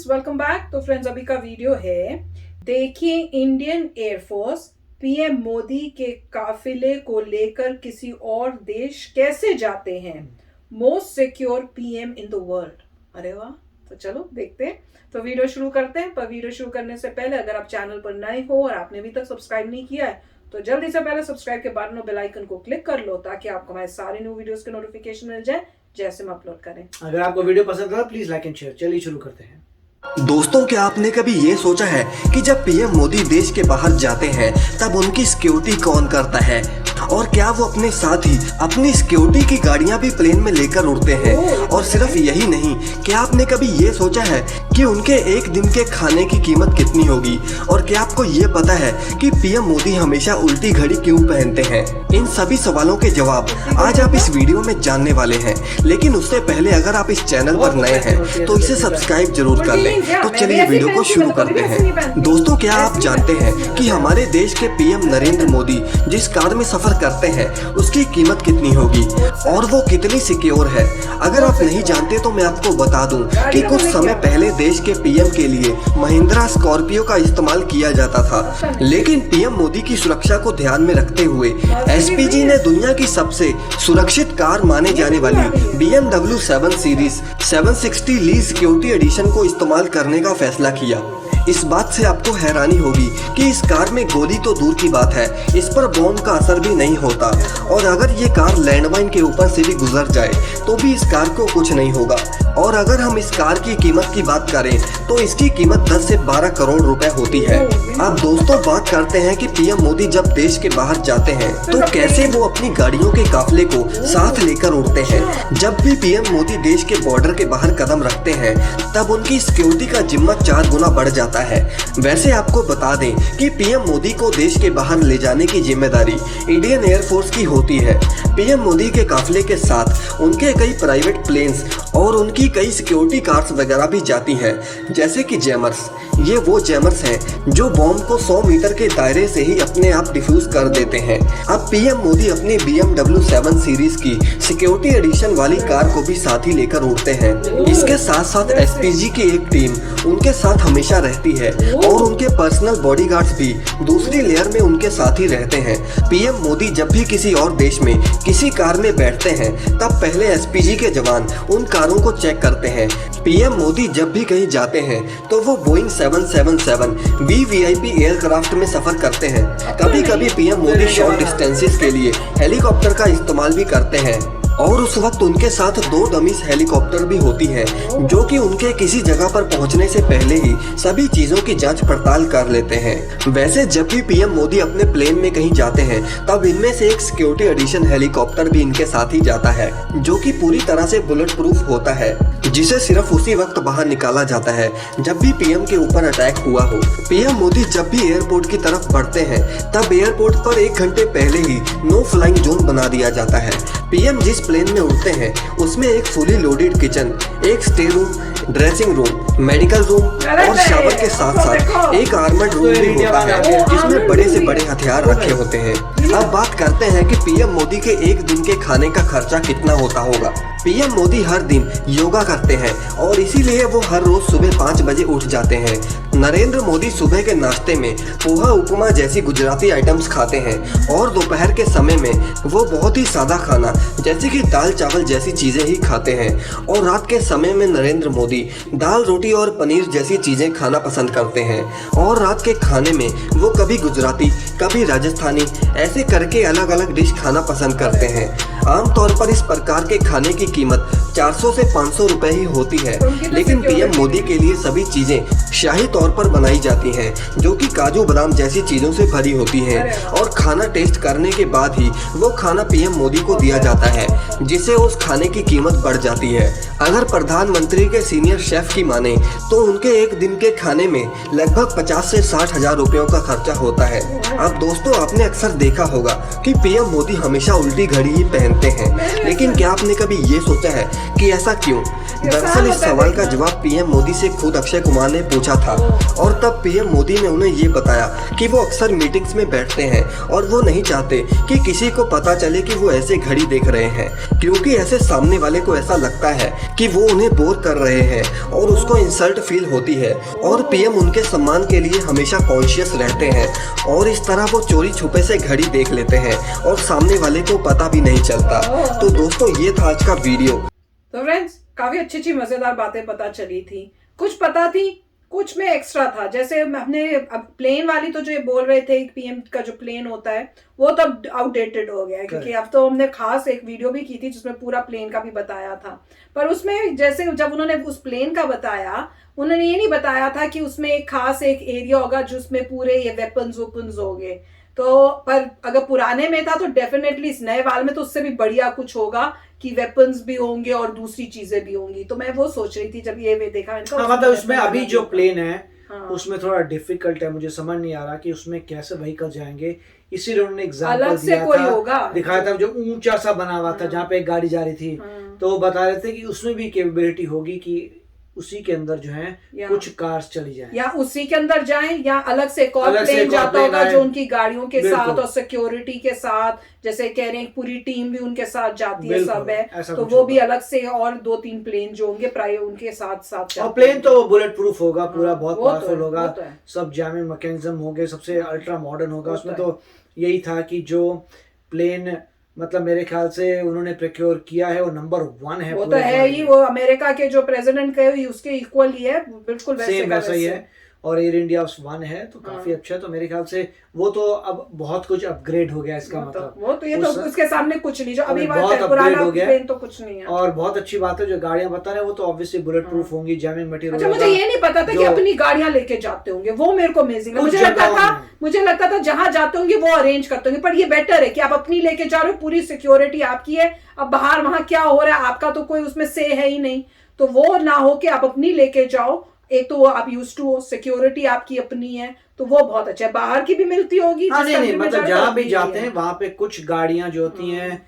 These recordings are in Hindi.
Friends, welcome back. तो फ्रेंड्स, अभी का वीडियो है, देखिए इंडियन एयरफोर्स पीएम मोदी के काफिले को लेकर किसी और देश कैसे जाते हैं। Most secure PM in the world. अरे वाह, तो चलो देखते हैं। तो वीडियो शुरू करते हैं। पर वीडियो शुरू करने से पहले अगर आप चैनल पर नए हो और आपने अभी तक सब्सक्राइब नहीं किया है तो जल्दी से पहले सब्सक्राइब के बटन और बेल आइकन को क्लिक कर लो ताकि आपको हमारे सारे न्यू वीडियोस के नोटिफिकेशन मिल जाए जैसे हम अपलोड करें। अगर आपको वीडियो पसंद आया प्लीज लाइक एंड शेयर। चलिए शुरू करते हैं। दोस्तों, क्या आपने कभी ये सोचा है कि जब पीएम मोदी देश के बाहर जाते हैं तब उनकी सिक्योरिटी कौन करता है, और क्या वो अपने साथ ही अपनी सिक्योरिटी की गाड़ियां भी प्लेन में लेकर उड़ते हैं। और सिर्फ यही नहीं, क्या आपने कभी ये सोचा है कि उनके एक दिन के खाने की कीमत कितनी होगी, और क्या आपको ये पता है कि पीएम मोदी हमेशा उल्टी घड़ी क्यों पहनते हैं। इन सभी सवालों के जवाब आज आप इस वीडियो में जानने वाले हैं। लेकिन उससे पहले अगर आप इस चैनल पर नए हैं तो इसे सब्सक्राइब जरूर कर लें। तो चलिए वीडियो को शुरू करते हैं। दोस्तों, क्या आप जानते हैं कि हमारे देश के पीएम नरेंद्र मोदी जिस कार में सफर करते हैं उसकी कीमत कितनी होगी और वो कितनी सिक्योर है। अगर आप नहीं जानते तो मैं आपको बता दूं कि कुछ समय पहले देश के पीएम के लिए महिंद्रा स्कॉर्पियो का इस्तेमाल किया जाता था, लेकिन पीएम मोदी की सुरक्षा को ध्यान में रखते हुए एसपीजी ने दुनिया की सबसे सुरक्षित कार माने जाने वाली BMW 7 सीरीज 760 ली सिक्योरिटी एडिशन को इस्तेमाल करने का फैसला किया। इस बात से आपको हैरानी होगी कि इस कार में गोली तो दूर की बात है, इस पर बॉम्ब का असर भी नहीं होता, और अगर ये कार लैंडमाइन के ऊपर से भी गुजर जाए तो भी इस कार को कुछ नहीं होगा। और अगर हम इस कार की कीमत की बात करें तो इसकी कीमत 10 से 12 करोड़ रुपए होती है। अब दोस्तों, बात करते हैं कि पीएम मोदी जब देश के बाहर जाते हैं तो कैसे वो अपनी गाड़ियों के काफिले को साथ लेकर उड़ते हैं। जब भी पीएम मोदी देश के बॉर्डर के बाहर कदम रखते हैं तब उनकी सिक्योरिटी का जिम्मा 4 गुना बढ़ जाता है। वैसे आपको बता दें कि पीएम मोदी को देश के बाहर ले जाने की जिम्मेदारी इंडियन एयरफोर्स की होती है। पीएम मोदी के काफिले के साथ उनके कई प्राइवेट प्लेन्स और उनकी कई सिक्योरिटी कार्स वगैरह भी जाती हैं, जैसे कि जैमर्स। ये वो जैमर्स हैं जो बॉम्ब को 100 मीटर के दायरे से ही अपने आप डिफ्यूज कर देते हैं। अब पीएम मोदी अपनी BMW 7 सीरीज की सिक्योरिटी एडिशन वाली कार को भी साथ ही लेकर उड़ते हैं। इसके साथ साथ एसपीजी की एक टीम उनके साथ हमेशा रहती है और उनके पर्सनल बॉडीगार्ड्स भी दूसरी लेयर में उनके साथ ही रहते हैं। पीएम मोदी जब भी किसी और देश में किसी कार में बैठते हैं तब पहले एसपीजी के जवान उन कारों को चेक करते हैं। पीएम मोदी जब भी कहीं जाते हैं तो वो बोइंग 777 VVIP एयरक्राफ्ट में सफर करते हैं। कभी कभी पीएम मोदी शॉर्ट डिस्टेंसेस के लिए हेलीकॉप्टर का इस्तेमाल भी करते हैं, और उस वक्त उनके साथ 2 डमीज हेलीकॉप्टर भी होती है जो कि उनके किसी जगह पर पहुंचने से पहले ही सभी चीजों की जांच पड़ताल कर लेते हैं। वैसे जब भी पीएम मोदी अपने प्लेन में कहीं जाते हैं तब इनमें से एक सिक्योरिटी एडिशन हेलीकॉप्टर भी इनके साथ ही जाता है, जो कि पूरी तरह से बुलेट प्रूफ होता है, जिसे सिर्फ उसी वक्त बाहर निकाला जाता है जब भी पीएम के ऊपर अटैक हुआ हो। पीएम मोदी जब भी एयरपोर्ट की तरफ बढ़ते हैं तब एयरपोर्ट पर 1 घंटे पहले ही नो फ्लाइंग जोन बना दिया जाता है। पीएम जिस प्लेन में उड़ते हैं उसमें एक फुली लोडेड किचन, एक stay room, dressing room, medical room और शावर के साथ साथ एक आर्मर्ड रूम भी होता है जिसमें बड़े से बड़े हथियार रखे होते हैं। अब बात करते हैं कि पीएम मोदी के एक दिन के खाने का खर्चा कितना होता होगा। पीएम मोदी हर दिन योगा करते हैं और इसीलिए वो हर रोज सुबह 5 बजे उठ जाते हैं। नरेंद्र मोदी सुबह के नाश्ते में पोहा उपमा जैसी गुजराती आइटम्स खाते हैं और दोपहर के समय में वो बहुत ही सादा खाना जैसे कि दाल चावल जैसी चीजें ही खाते हैं, और रात के समय में नरेंद्र मोदी दाल रोटी और पनीर जैसी चीजें खाना पसंद करते हैं। और रात के खाने में वो कभी गुजराती कभी राजस्थानी ऐसे करके अलग अलग डिश खाना पसंद करते हैं। आमतौर पर इस प्रकार के खाने की कीमत 400 से 500 रुपए ही होती है, लेकिन पीएम मोदी के लिए सभी चीजें शाही तौर पर बनाई जाती हैं, जो कि काजू बादाम जैसी चीजों से भरी होती हैं, और खाना टेस्ट करने के बाद ही वो खाना पीएम मोदी को दिया जाता है, जिससे उस खाने की कीमत बढ़ जाती है। अगर प्रधानमंत्री के सीनियर शेफ की माने तो उनके एक दिन के खाने में लगभग 50 से 60 हजार रुपयों का खर्चा होता है। अब दोस्तों, आपने अक्सर देखा होगा कि पीएम मोदी हमेशा उल्टी घड़ी ही पहनते हैं, लेकिन क्या आपने कभी ये सोचा है कि ऐसा क्यों? दरअसल इस सवाल का जवाब पीएम मोदी से खुद अक्षय कुमार ने पूछा था और तब पीएम मोदी ने उन्हें ये बताया कि वो अक्सर मीटिंग्स में बैठते हैं और वो नहीं चाहते कि किसी को पता चले कि वो ऐसे घड़ी देख रहे हैं, क्योंकि ऐसे सामने वाले को ऐसा लगता है कि वो उन्हें बोर कर रहे हैं और उसको इंसल्ट फील होती है और पीएम उनके सम्मान के लिए हमेशा कॉन्शियस रहते हैं और इस तरह वो चोरी छुपे से घड़ी देख लेते हैं और सामने वाले को पता भी नहीं चलता। तो दोस्तों ये था आज का वीडियो। तो फ्रेंड्स काफी अच्छी मजेदार बातें पता चली थी, कुछ पता थी, कुछ में एक्स्ट्रा था। जैसे हमने अब प्लेन वाली तो जो ये बोल रहे थे पीएम का जो प्लेन होता है वो तो अब आउटडेटेड हो गया है, क्योंकि अब तो हमने खास एक वीडियो भी की थी जिसमें पूरा प्लेन का भी बताया था। पर उसमें जैसे जब उन्होंने उस प्लेन का बताया, उन्होंने ये नहीं बताया था कि उसमें एक खास एक एरिया होगा जिसमें पूरे ये वेपन्स होंगे। तो पर अगर पुराने में था तो डेफिनेटली इस नए वाल में तो उससे भी बढ़िया कुछ होगा कि वेपन्स भी होंगे और दूसरी चीजें भी होंगी। तो मैं वो सोच रही थी जब ये देखा मतलब उसमें अभी जो प्लेन है उसमें थोड़ा डिफिकल्ट है, मुझे समझ नहीं आ रहा कि उसमें कैसे व्हीकल जाएंगे, इसीलिए उन्होंने एग्जांपल दिखाया था जो ऊंचा सा बना हुआ था जहाँ पे एक गाड़ी जा रही थी। तो वो बता रहे थे कि उसमें भी कैपेबिलिटी होगी कि उसी के अंदर जो है कुछ कार्स चली जाएं, या उसी के अंदर जाएं, या अलग से एक और प्लेन जाता होगा जो उनकी गाड़ियों के साथ और सिक्योरिटी के साथ, जैसे कह रहे हैं पूरी टीम भी उनके साथ जाती है, सब है तो वो भी अलग से और 2-3 प्लेन जो होंगे प्राय उनके साथ और प्लेन तो बुलेट प्रूफ होगा पूरा, बहुत पावरफुल होगा, सब जैमिंग मैकेनिज्म होंगे, सबसे अल्ट्रा मॉडर्न होगा। उसमें तो यही था कि जो प्लेन मतलब मेरे ख्याल से उन्होंने प्रोक्योर किया है वो नंबर 1 है। वो तो है ही, वो अमेरिका के जो प्रेसिडेंट के उसके इक्वल ही है, बिल्कुल वैसा ही है। और एयर इंडिया 1 है तो काफी अच्छा है। तो मेरे ख्याल से वो तो अब बहुत कुछ अपग्रेड हो गया इसका मतलब वो तो ये तो उसके सामने कुछ नहीं, जो अभी बात है पुराना प्लेन तो कुछ नहीं है। और बहुत अच्छी बात है जो गाड़ियां बता रहे हैं वो तो ऑब्वियसली बुलेट प्रूफ होंगी, जैमिंग मटेरियल। अच्छा, मुझे ये नहीं पता था कि अपनी गाड़ियां लेके जाते होंगे, वो मेरे को अमेजिंग है। मुझे लगता था जहां जाते होंगे वो अरेंज करते होंगे, पर ये बेटर है कि आप अपनी लेके जा रहे हो, पूरी सिक्योरिटी आपकी है। अब बाहर वहां क्या हो रहा है आपका तो कोई उसमें से है ही नहीं, तो वो ना हो कि आप अपनी लेके जाओ। एक तो आप यूज टू हो, सिक्योरिटी आपकी अपनी है, तो वो बहुत अच्छा है। बाहर की भी मिलती होगी। नहीं, मतलब जहां भी जाते हैं वहां पे कुछ गाड़ियां जो होती हैं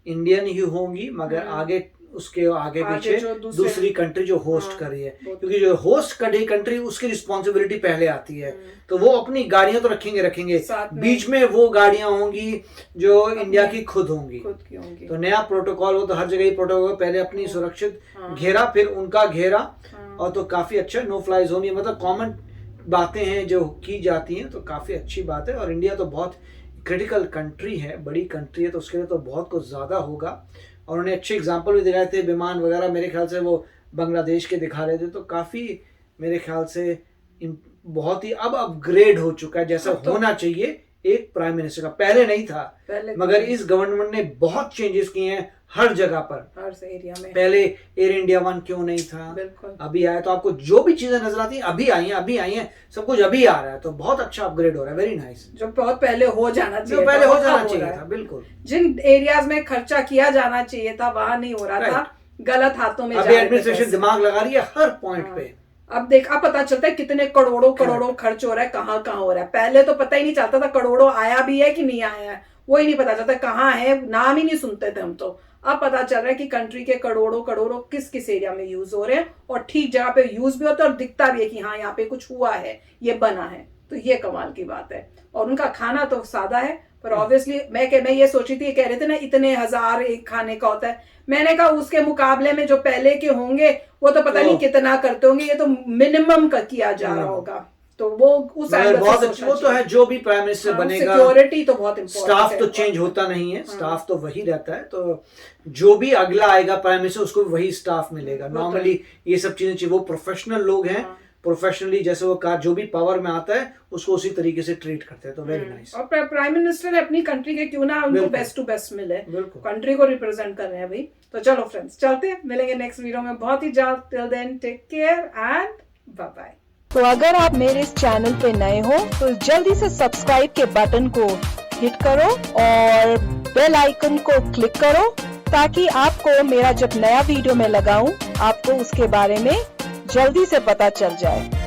इंडियन ही होंगी, मगर आगे उसके आगे पीछे दूसरी कंट्री जो होस्ट कर रही है, क्योंकि जो होस्ट कर रही कंट्री उसकी रिस्पॉन्सिबिलिटी पहले आती है, तो वो अपनी गाड़ियां तो रखेंगे, बीच में वो गाड़ियां होंगी जो इंडिया की खुद होंगी। तो नया प्रोटोकॉल हो तो हर जगह ही प्रोटोकॉल, पहले अपनी सुरक्षित घेरा फिर उनका घेरा, और तो काफी अच्छा नो फ्लाई जोन, ये मतलब कॉमन बातें हैं जो की जाती हैं, तो काफी अच्छी बात है। और इंडिया तो बहुत क्रिटिकल कंट्री है, बड़ी कंट्री है, तो उसके लिए तो बहुत कुछ ज्यादा होगा। और उन्हें अच्छे एग्जाम्पल भी दिखाए थे, विमान वगैरह मेरे ख्याल से वो बांग्लादेश के दिखा रहे थे, तो काफी मेरे ख्याल से बहुत ही अब अपग्रेड हो चुका है जैसा होना चाहिए एक प्राइम मिनिस्टर का। पहले नहीं था, मगर इस गवर्नमेंट ने बहुत चेंजेस किए हैं हर जगह पर, हर एरिया में। पहले एयर इंडिया 1 क्यों नहीं था, अभी आया, तो आपको जो भी चीजें नजर आती हैं अभी आई हैं, सब कुछ अभी आ रहा है, तो बहुत अच्छा अपग्रेड हो रहा है। Very nice. जो बहुत पहले हो जाना चाहिए, था बिल्कुल। जिन एरियाज में खर्चा किया जाना चाहिए था वहां नहीं हो रहा था, गलत हाथों में। अभी एडमिनिस्ट्रेशन दिमाग लगा रही है हर पॉइंट पे। अब पता चलता है कितने करोड़ों खर्च हो रहा है, कहाँ हो रहा है। पहले तो पता ही नहीं चलता था करोड़ों आया भी है कि नहीं आया है, वो ही नहीं पता चलता कहाँ है, नाम ही नहीं सुनते थे हम तो। अब पता चल रहा है कि कंट्री के करोड़ों किस एरिया में यूज हो रहे हैं, और ठीक जगह पे यूज भी होता है और दिखता भी है कि हाँ यहाँ पे कुछ हुआ है, ये बना है, तो ये कमाल की बात है। और उनका खाना तो सादा है, पर ऑब्वियसली मैं ये सोची थी, कह रहे थे ना इतने हजार एक खाने का होता है, मैंने कहा उसके मुकाबले में जो पहले के होंगे वो तो पता नहीं कितना करते होंगे, ये तो मिनिमम का किया जा रहा होगा। तो वो उस बहुत अच्छी, वो तो है जो भी प्राइम मिनिस्टर बनेगा, सिक्योरिटी तो बहुत इम्पोर्टेंट, स्टाफ तो चेंज होता नहीं है, स्टाफ तो वही रहता है, तो जो भी अगला आएगा प्राइम मिनिस्टर उसको वही स्टाफ मिलेगा। नॉर्मली ये सब चीजें चाहिए, वो प्रोफेशनल लोग हैं, प्रोफेशनली जैसे वो जो भी पावर में आता है उसको उसी तरीके से ट्रीट करते हैं, तो वेरी नाइस। और प्राइम मिनिस्टर अपनी कंट्री के क्यों ना उनको बेस्ट टू बेस्ट मिले, कंट्री को रिप्रेजेंट कर रहे हैं भाई। तो चलो फ्रेंड्स चलते हैं, मिलेंगे नेक्स्ट वीडियो में बहुत ही जल्द। Till then take care and bye bye. तो अगर आप मेरे इस चैनल पे नए हो तो जल्दी से सब्सक्राइब के बटन को हिट करो और बेल आइकन को क्लिक करो, ताकि आपको मेरा जब नया वीडियो मैं लगाऊं आपको उसके बारे में जल्दी से पता चल जाए।